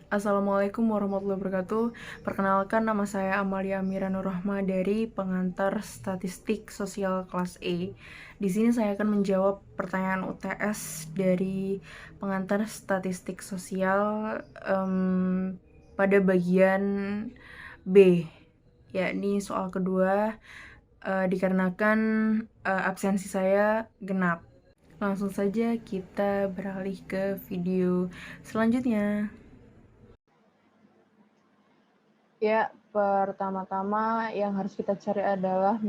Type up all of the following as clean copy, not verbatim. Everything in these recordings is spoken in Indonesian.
Assalamualaikum warahmatullahi wabarakatuh. Perkenalkan, nama saya Amalia Amira Nurrahma dari pengantar statistik sosial kelas E. Di sini saya akan menjawab pertanyaan UTS dari pengantar statistik sosial pada bagian B, yakni soal kedua, dikarenakan absensi saya genap. Langsung saja kita beralih ke video selanjutnya. Ya, pertama-tama yang harus kita cari adalah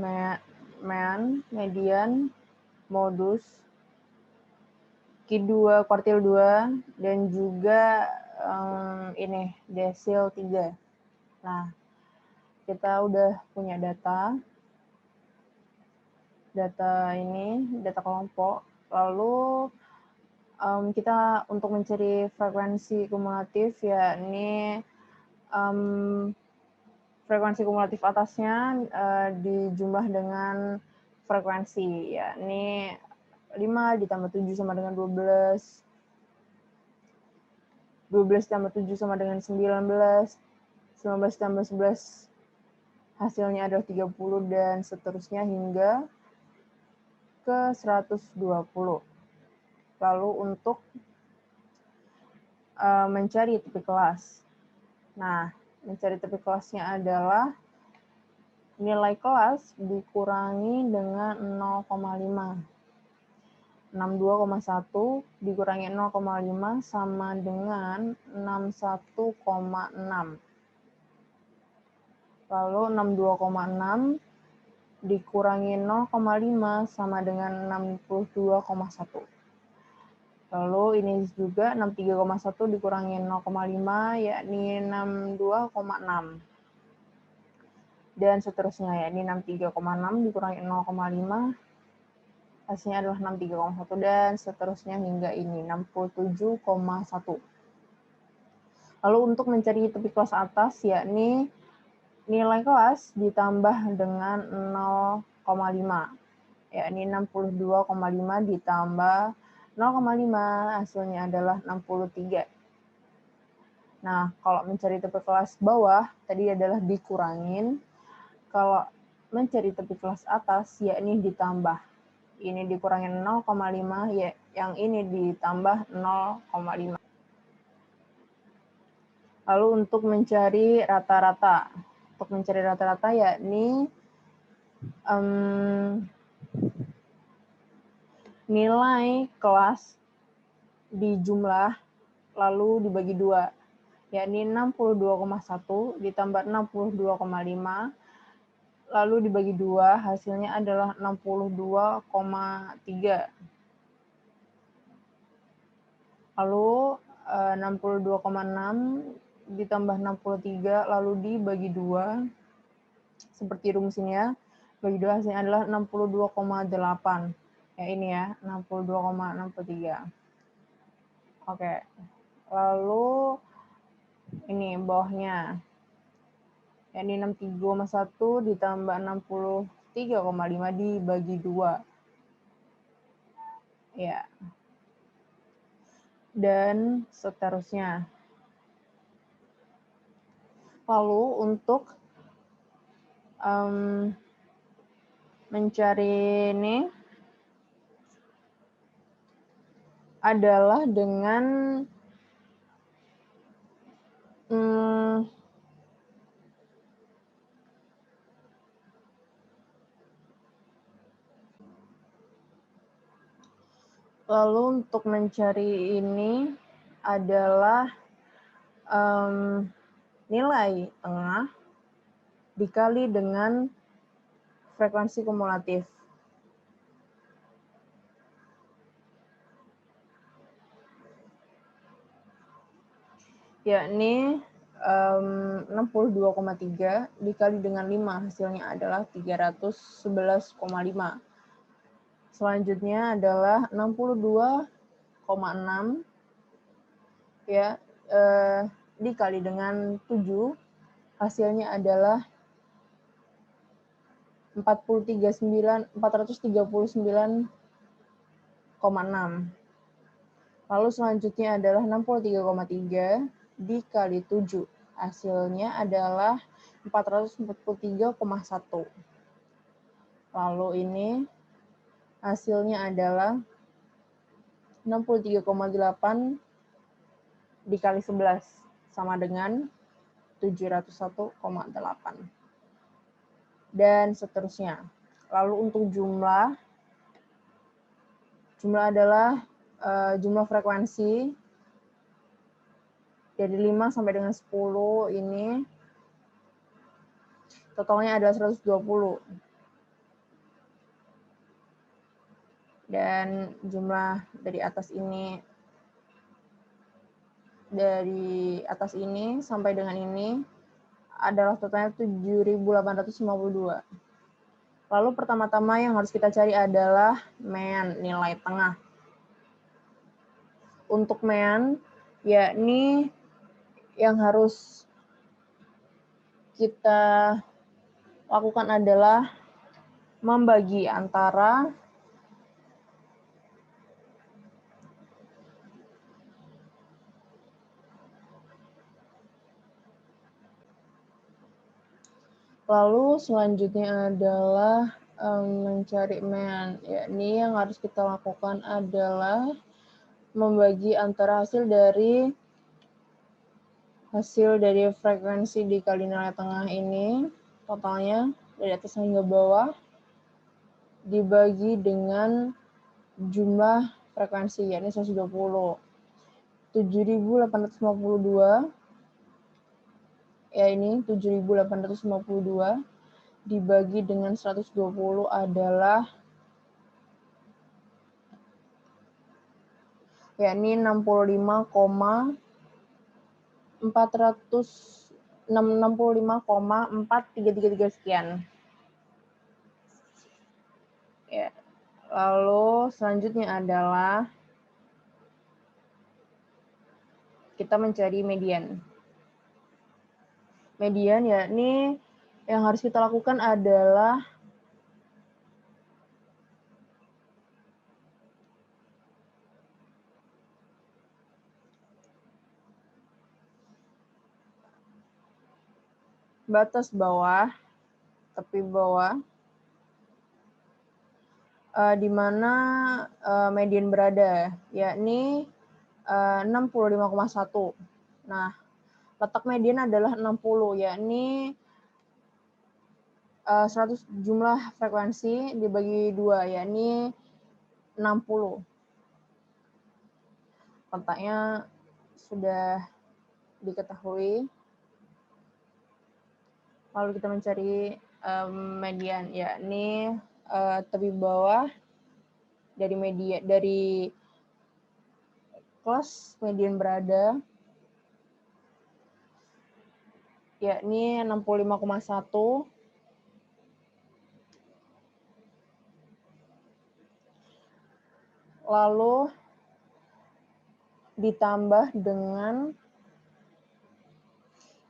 median, modus, Q2, kuartil 2, dan juga ini, desil 3. Nah, kita udah punya data kelompok. Lalu kita untuk mencari frekuensi kumulatif, yakni frekuensi kumulatif atasnya dijumlah dengan frekuensi, yakni 5 ditambah 7 sama dengan 12, 12 ditambah 7 sama dengan 19, 19 ditambah 11 hasilnya adalah 30, dan seterusnya hingga ke 120. Lalu untuk mencari tepi kelas. Nah, mencari tepi kelasnya adalah nilai kelas dikurangi dengan 0,5. 62,1 dikurangi 0,5 sama dengan 61,6. Lalu 62,6 dikurangi 0,5 sama dengan 62,1. Lalu ini juga 63,1 dikurangi 0,5 yakni 62,6. Dan seterusnya yakni 63,6 dikurangi 0,5 hasilnya adalah 63,1, dan seterusnya hingga ini 67,1. Lalu untuk mencari tepi kelas atas, yakni nilai kelas ditambah dengan 0,5, yakni 62,5 ditambah 0,5 hasilnya adalah 63. Nah, kalau mencari tepi kelas bawah tadi adalah dikurangin, kalau mencari tepi kelas atas yakni ditambah. Ini dikurangin 0,5, ya, yang ini ditambah 0,5. Lalu untuk mencari rata-rata, yakni nilai kelas dijumlah lalu dibagi 2, yakni 62,1 ditambah 62,5 lalu dibagi 2 hasilnya adalah 62,3. Lalu 62,6 ditambah 63 lalu dibagi 2, seperti rumusnya, bagi 2 hasilnya adalah 62,8. Ya ini ya, 62,63. Oke. Lalu ini bawahnya. Yakni 63,1 ditambah 63,5 dibagi 2. Ya. Dan seterusnya. Lalu untuk mencari ini adalah dengan lalu untuk mencari ini adalah nilai tengah dikali dengan frekuensi kumulatif. Yakni 62,3 dikali dengan 5 hasilnya adalah 311,5. Selanjutnya adalah 62,6 ya dikali dengan 7 hasilnya adalah 439,6. Lalu selanjutnya adalah 63,3 dikali 7. Hasilnya adalah 443,1. Lalu ini hasilnya adalah 63,8 dikali 11 sama dengan 701,8. Dan seterusnya. Lalu untuk jumlah adalah jumlah frekuensi dari 5 sampai dengan 10 ini totalnya adalah 120. Dan jumlah dari atas ini sampai dengan ini adalah totalnya 7.852. Lalu pertama-tama yang harus kita cari adalah mean, nilai tengah. Untuk mean, yakni yang harus kita lakukan adalah membagi antara lalu selanjutnya adalah mencari mean, yakni yang harus kita lakukan adalah membagi antara hasil dari frekuensi dikali nilai tengah ini, totalnya dari atas hingga bawah, dibagi dengan jumlah frekuensi, yakni 120. 7.852, ya ini 7.852 dibagi dengan 120 adalah yakni 65,4333 sekian. Ya. Lalu selanjutnya adalah kita mencari median. Median yakni yang harus kita lakukan adalah batas bawah, tepi bawah, di mana median berada, yakni 65,1. Nah, letak median adalah 60, yakni 100 jumlah frekuensi dibagi 2, yakni 60. Letaknya sudah diketahui. Lalu kita mencari median, yakni tepi bawah dari kelas median berada, yakni 65,1. Lalu ditambah dengan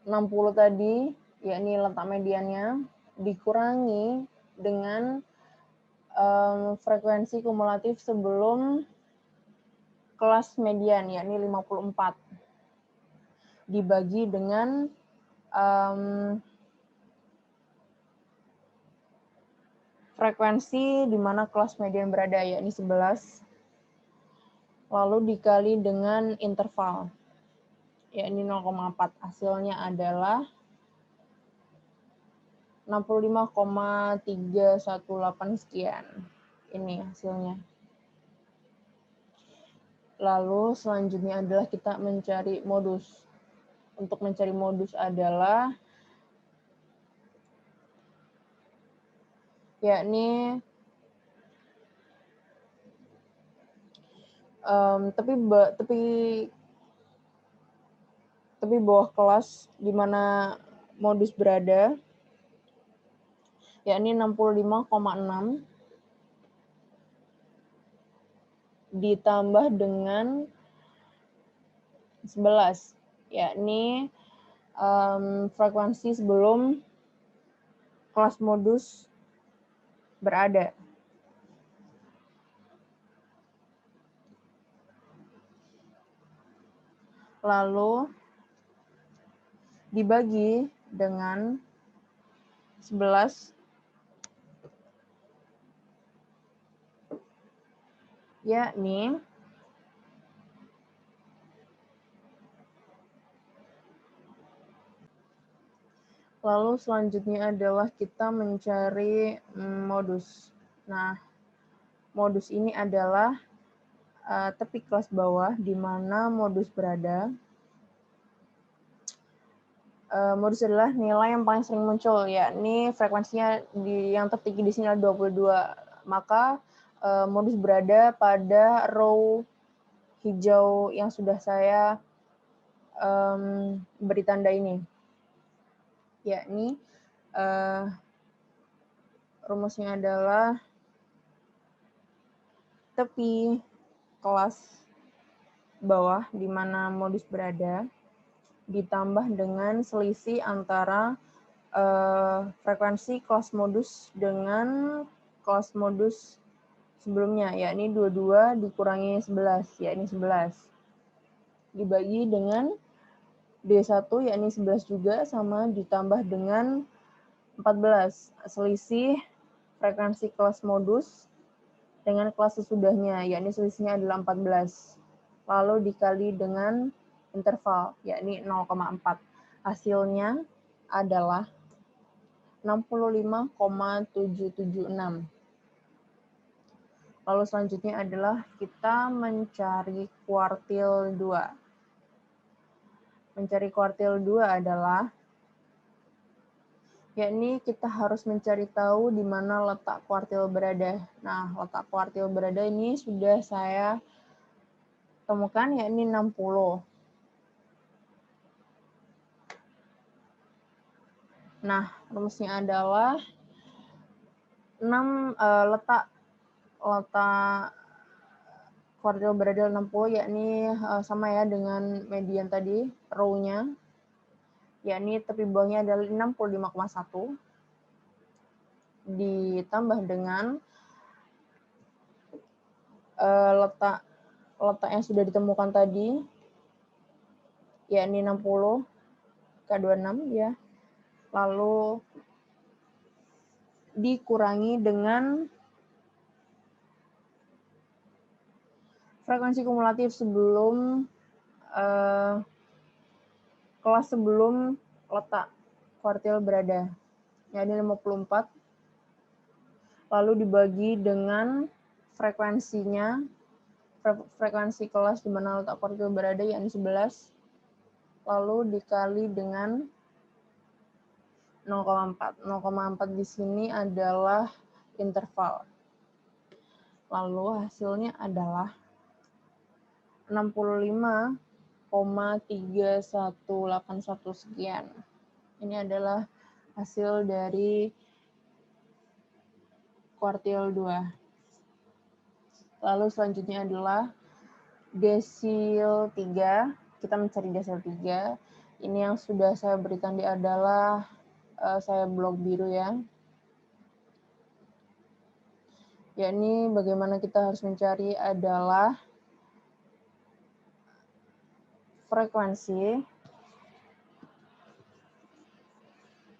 60 tadi, yakni letak mediannya, dikurangi dengan frekuensi kumulatif sebelum kelas median, yakni 54. Dibagi dengan frekuensi di mana kelas median berada, yakni 11. Lalu dikali dengan interval, yakni 0,4. Hasilnya adalah 65,318 sekian. Ini hasilnya. Lalu selanjutnya adalah kita mencari modus. Untuk mencari modus adalah yakni tepi bawah kelas di mana modus berada, yakni 65,6 ditambah dengan 11, yakni frekuensi sebelum kelas modus berada. Lalu dibagi dengan 11, yakni lalu selanjutnya adalah kita mencari modus. Nah, modus ini adalah tepi kelas bawah di mana modus berada. Modus adalah nilai yang paling sering muncul, yakni frekuensinya yang tertinggi di sini adalah 22. Maka modus berada pada row hijau yang sudah saya beri tanda ini, yakni rumusnya adalah tepi kelas bawah di mana modus berada ditambah dengan selisih antara frekuensi kelas modus dengan kelas modus sebelumnya, yakni 22 dikurangi 11, yakni 11. Dibagi dengan D1, yakni 11 juga, sama ditambah dengan 14. Selisih frekuensi kelas modus dengan kelas sesudahnya, yakni selisihnya adalah 14. Lalu dikali dengan interval, yakni 0,4. Hasilnya adalah 65,776. Lalu selanjutnya adalah kita mencari kuartil 2. Mencari kuartil 2 adalah, yakni kita harus mencari tahu di mana letak kuartil berada. Nah, letak kuartil berada ini sudah saya temukan, yakni 60. Nah, rumusnya adalah letak kuartil berada 60, yakni sama ya dengan median tadi, row-nya, yakni tepi bawahnya adalah 65,1 ditambah dengan letak yang sudah ditemukan tadi, yakni 60 K26 ya. Lalu dikurangi dengan frekuensi kumulatif sebelum kelas sebelum letak kuartil berada, yakni 54. Lalu dibagi dengan frekuensinya, frekuensi kelas di mana letak kuartil berada, yakni 11. Lalu dikali dengan 0,4. 0,4 di sini adalah interval. Lalu hasilnya adalah 65,3181 sekian. Ini adalah hasil dari kuartil 2. Lalu selanjutnya adalah desil 3. Kita mencari desil 3. Ini yang sudah saya berikan di adalah saya blok biru ya. Yakni bagaimana kita harus mencari adalah frekuensi.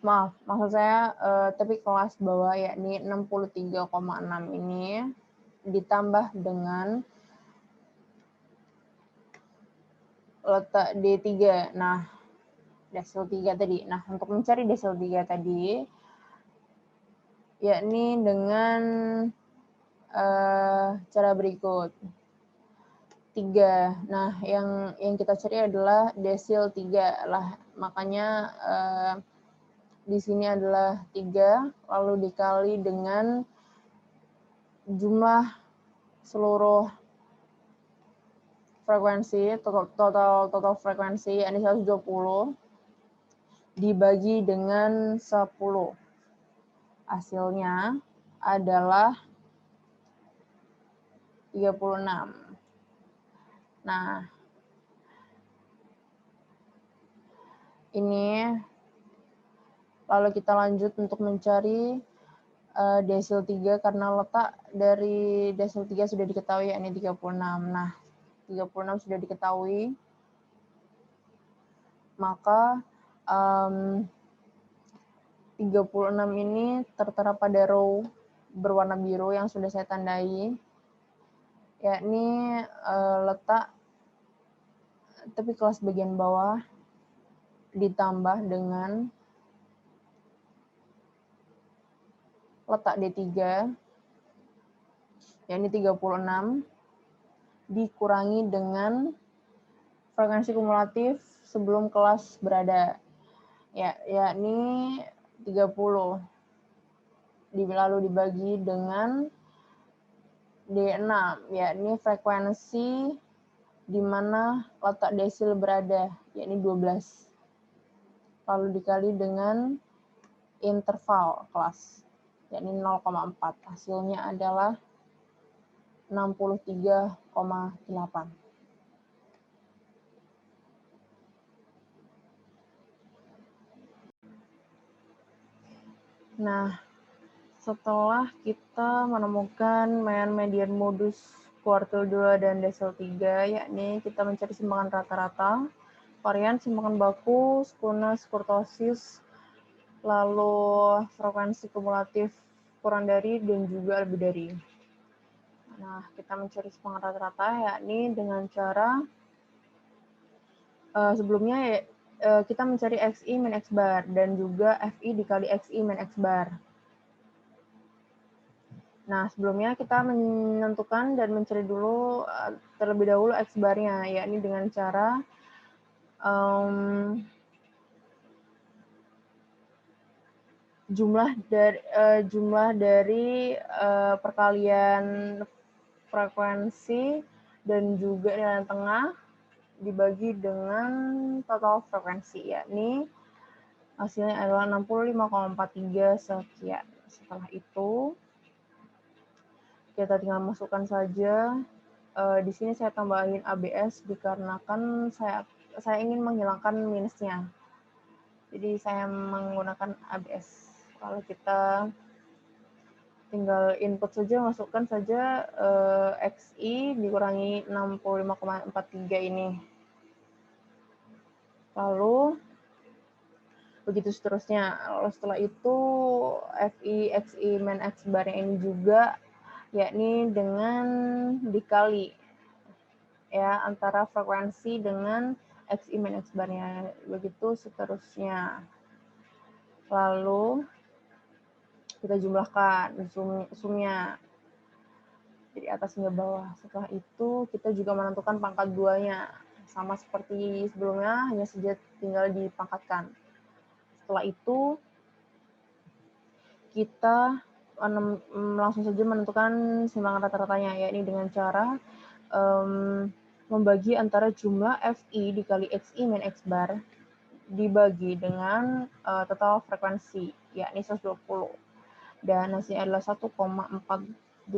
Maksud saya tepi kelas bawah, yakni 63,6 ini ditambah dengan letak D3. Nah, desil 3 tadi. Nah, untuk mencari desil 3 tadi, yakni dengan cara berikut. 3. Nah, yang kita cari adalah desil 3 lah. Makanya di sini adalah 3, lalu dikali dengan jumlah seluruh frekuensi, total frekuensi, yakni 120, dibagi dengan 10. Hasilnya adalah 36. Nah, ini lalu kita lanjut untuk mencari desil 3 karena letak dari desil 3 sudah diketahui, yakni 36. Nah, 36 sudah diketahui, maka 36 ini tertera pada row berwarna biru yang sudah saya tandai, yakni letak tepi kelas bagian bawah ditambah dengan letak D3, yakni 36, dikurangi dengan frekuensi kumulatif sebelum kelas berada, yakni 30, lalu dibagi dengan D6, yakni frekuensi di mana letak desil berada, yakni 12. Lalu dikali dengan interval kelas, yakni 0,4. Hasilnya adalah 63,8. Nah, setelah kita menemukan median modus kuartil 2 dan desil 3, yakni kita mencari simpangan rata-rata, varian simpangan baku, sekunas, kurtosis, lalu frekuensi kumulatif kurang dari dan juga lebih dari. Nah, kita mencari simpangan rata-rata yakni dengan cara sebelumnya kita mencari XI min X bar dan juga FI dikali XI min X bar. Nah, sebelumnya kita menentukan dan mencari dulu terlebih dahulu X barnya, yakni dengan cara jumlah dari perkalian frekuensi dan juga nilai tengah dibagi dengan total frekuensi, yakni hasilnya adalah 65,43 sekian. Setelah itu kita tinggal masukkan saja. Di sini saya tambahin ABS dikarenakan saya ingin menghilangkan minusnya. Jadi saya menggunakan ABS. Kalau kita tinggal input saja, masukkan saja XI dikurangi 65,43 ini. Lalu begitu seterusnya. Lalu setelah itu FI, XI, min X barnya ini juga, yakni dengan dikali ya antara frekuensi dengan XI min X barnya. Begitu seterusnya. Lalu kita jumlahkan sumnya dari atas hingga bawah. Setelah itu kita juga menentukan pangkat 2-nya. Sama seperti sebelumnya, hanya saja tinggal dipangkatkan. Setelah itu kita langsung saja menentukan simpangan rata-ratanya, yakni dengan cara membagi antara jumlah FI dikali XI min X bar dibagi dengan total frekuensi, yakni 120. Dan hasilnya adalah 1,4283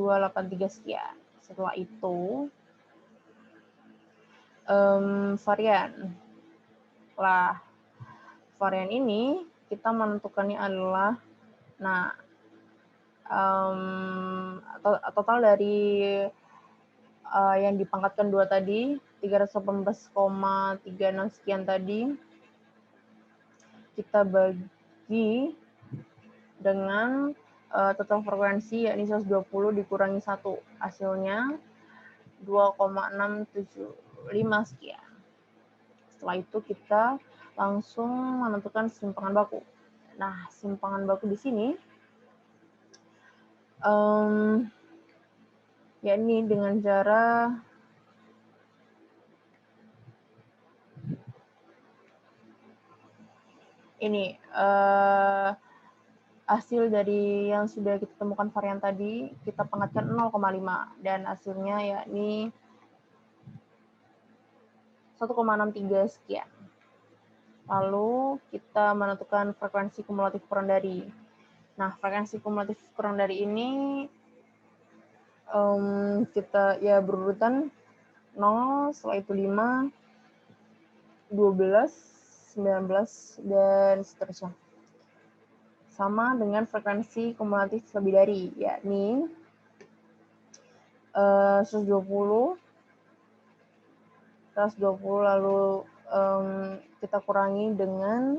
sekian. Setelah itu varian. Varian ini kita menentukannya adalah total dari yang dipangkatkan 2 tadi, 318,36 sekian tadi, kita bagi dengan total frekuensi yakni 120 dikurangi 1, hasilnya 2,675 sekian. Setelah itu kita langsung menentukan simpangan baku. Nah, simpangan baku di sini yakni dengan cara ini hasil dari yang sudah kita temukan varian tadi kita pangkatkan 0,5 dan hasilnya yakni 1,63 sekian. Lalu kita menentukan frekuensi kumulatif kurang dari. Nah, frekuensi kumulatif kurang dari ini kita ya berurutan 0, setelah itu 5, 12, 19, dan seterusnya. Sama dengan frekuensi kumulatif lebih dari, yakni 120 lalu kita kurangi dengan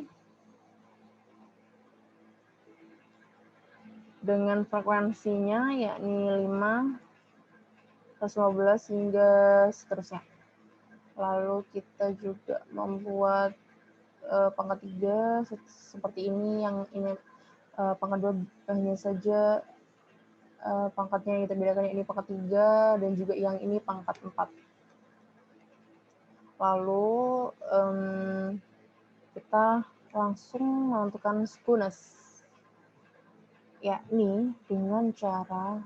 dengan frekuensinya yakni 5, 115 hingga seterusnya. Lalu kita juga membuat pangkat 3 seperti ini, yang ini pangkat 2 hanya saja pangkatnya yang kita bedakan, ini pangkat 3 dan juga yang ini pangkat 4. Lalu kita langsung menentukan skewness, yakni dengan cara,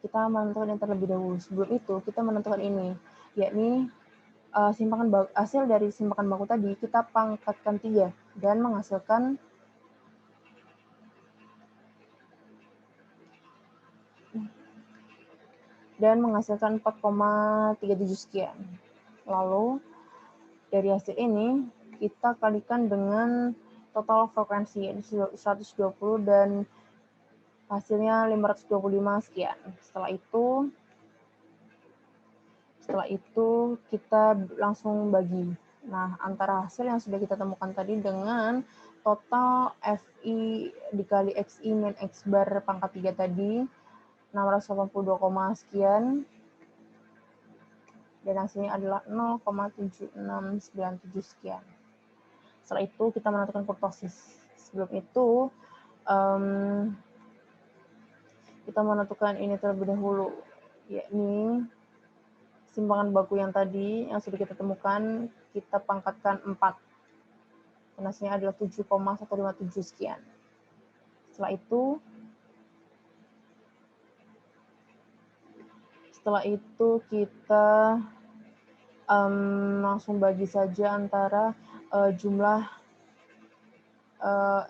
kita menentukan yang terlebih dahulu. Sebelum itu kita menentukan ini, yakni hasil dari simpakan baku tadi kita pangkatkan 3 dan menghasilkan 4,37 sekian. Lalu dari hasil ini kita kalikan dengan total frekuensi 120 dan hasilnya 525 sekian. Setelah itu kita langsung bagi. Nah, antara hasil yang sudah kita temukan tadi dengan total FI dikali XI min X bar pangkat 3 tadi 682, sekian, dan hasilnya adalah 0,7697 sekian. Setelah itu kita menentukan kurtosis. Sebelum itu kita menentukan ini terlebih dahulu, yakni simpangan baku yang tadi yang sudah kita temukan kita pangkatkan 4. Dan hasilnya adalah 7,157 sekian. Setelah itu kita langsung bagi saja antara jumlah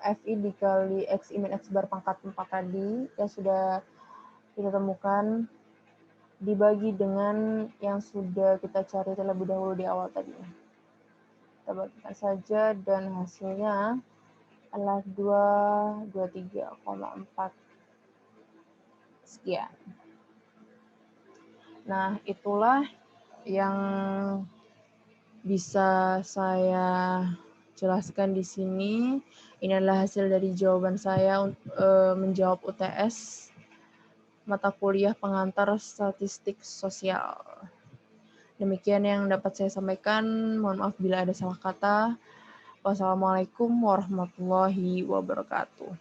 FI dikali XI min X bar pangkat 4 tadi yang sudah kita temukan dibagi dengan yang sudah kita cari terlebih dahulu di awal tadi. Kita bagikan saja dan hasilnya adalah 223,4 sekian. Nah, itulah yang bisa saya jelaskan di sini. Ini adalah hasil dari jawaban saya menjawab UTS mata kuliah pengantar statistik sosial. Demikian yang dapat saya sampaikan. Mohon maaf bila ada salah kata. Wassalamualaikum warahmatullahi wabarakatuh.